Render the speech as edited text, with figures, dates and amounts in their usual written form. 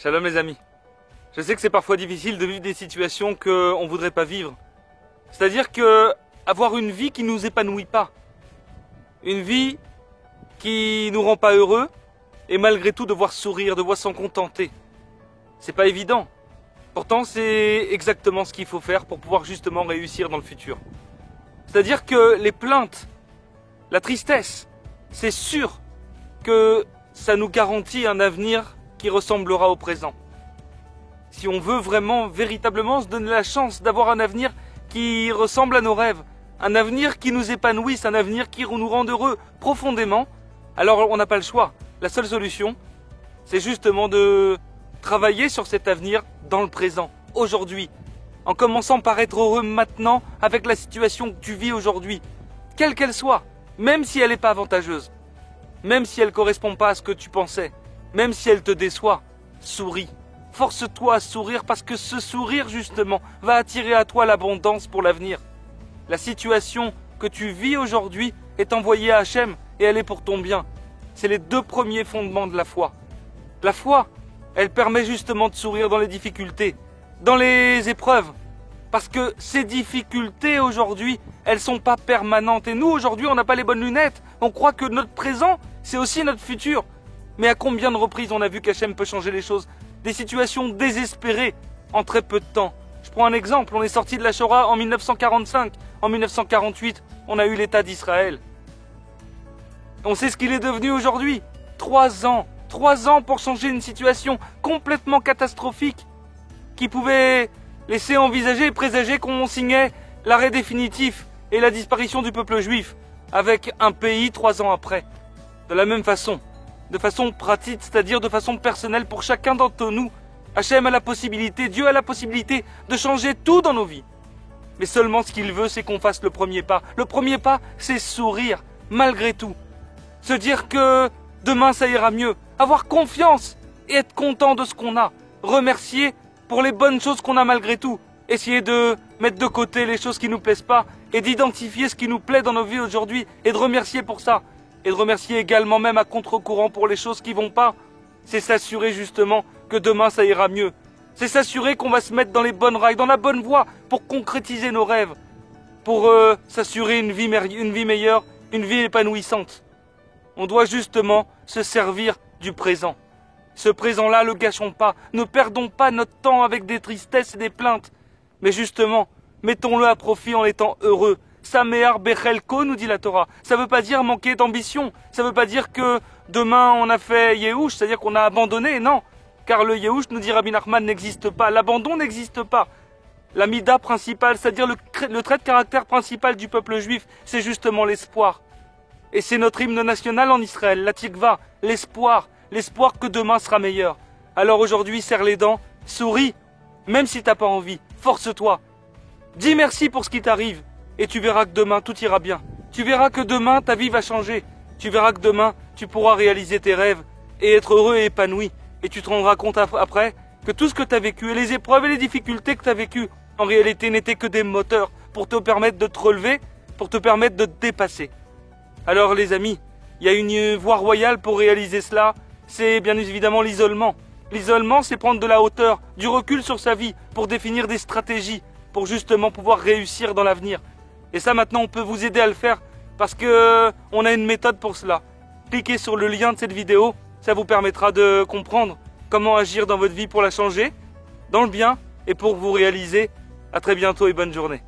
Shalom les amis. Je sais que c'est parfois difficile de vivre des situations qu'on ne voudrait pas vivre. C'est-à-dire que avoir une vie qui ne nous épanouit pas. Une vie qui nous rend pas heureux et malgré tout devoir sourire, devoir s'en contenter. C'est pas évident. Pourtant c'est exactement ce qu'il faut faire pour pouvoir justement réussir dans le futur. C'est-à-dire que les plaintes, la tristesse, c'est sûr que ça nous garantit un avenir qui ressemblera au présent. Si on veut vraiment, véritablement se donner la chance d'avoir un avenir qui ressemble à nos rêves, un avenir qui nous épanouisse, un avenir qui nous rende heureux profondément, alors on n'a pas le choix. La seule solution, c'est justement de travailler sur cet avenir dans le présent, aujourd'hui, en commençant par être heureux maintenant avec la situation que tu vis aujourd'hui, quelle qu'elle soit, même si elle n'est pas avantageuse, même si elle ne correspond pas à ce que tu pensais, même si elle te déçoit, souris. Force-toi à sourire parce que ce sourire justement va attirer à toi l'abondance pour l'avenir. La situation que tu vis aujourd'hui est envoyée à Hachem et elle est pour ton bien. C'est les deux premiers fondements de la foi. La foi, elle permet justement de sourire dans les difficultés, dans les épreuves. Parce que ces difficultés aujourd'hui, elles sont pas permanentes. Et nous aujourd'hui, on n'a pas les bonnes lunettes. On croit que notre présent, c'est aussi notre futur. Mais à combien de reprises on a vu qu'Hachem peut changer les choses? Des situations désespérées en très peu de temps. Je prends un exemple, on est sorti de la Shoah en 1945. En 1948, on a eu l'État d'Israël. On sait ce qu'il est devenu aujourd'hui. 3 ans. 3 ans pour changer une situation complètement catastrophique qui pouvait laisser envisager et présager qu'on signait l'arrêt définitif et la disparition du peuple juif avec un pays 3 ans après. De la même façon, de façon pratique, c'est-à-dire de façon personnelle pour chacun d'entre nous, Hachem a la possibilité, Dieu a la possibilité de changer tout dans nos vies. Mais seulement ce qu'il veut, c'est qu'on fasse le premier pas. Le premier pas, c'est sourire, malgré tout. Se dire que demain ça ira mieux. Avoir confiance et être content de ce qu'on a. Remercier pour les bonnes choses qu'on a malgré tout. Essayer de mettre de côté les choses qui nous plaisent pas et d'identifier ce qui nous plaît dans nos vies aujourd'hui et de remercier pour ça. Et de remercier également même à contre-courant pour les choses qui vont pas. C'est s'assurer justement que demain ça ira mieux. C'est s'assurer qu'on va se mettre dans les bonnes rails, dans la bonne voie pour concrétiser nos rêves. Pour s'assurer une vie meilleure, une vie épanouissante. On doit justement se servir du présent. Ce présent-là, le gâchons pas. Ne perdons pas notre temps avec des tristesses et des plaintes. Mais justement, mettons-le à profit en étant heureux. Samear Bechelko, nous dit la Torah. Ça ne veut pas dire manquer d'ambition. Ça ne veut pas dire que demain on a fait Yehush, c'est-à-dire qu'on a abandonné. Non, car le Yehush, nous dit Rabbi Nachman, n'existe pas. L'abandon n'existe pas. La mida principale, c'est-à-dire le trait de caractère principal du peuple juif, c'est justement l'espoir. Et c'est notre hymne national en Israël, la Tikva, l'espoir. L'espoir que demain sera meilleur. Alors aujourd'hui, serre les dents, souris, même si t'as pas envie. Force-toi. Dis merci pour ce qui t'arrive. Et tu verras que demain, tout ira bien. Tu verras que demain, ta vie va changer. Tu verras que demain, tu pourras réaliser tes rêves et être heureux et épanoui. Et tu te rendras compte après que tout ce que tu as vécu et les épreuves et les difficultés que tu as vécues, en réalité, n'étaient que des moteurs pour te permettre de te relever, pour te permettre de te dépasser. Alors les amis, il y a une voie royale pour réaliser cela, c'est bien évidemment l'isolement. L'isolement, c'est prendre de la hauteur, du recul sur sa vie, pour définir des stratégies, pour justement pouvoir réussir dans l'avenir. Et ça maintenant on peut vous aider à le faire parce que on a une méthode pour cela. Cliquez sur le lien de cette vidéo, ça vous permettra de comprendre comment agir dans votre vie pour la changer, dans le bien et pour vous réaliser. À très bientôt et bonne journée.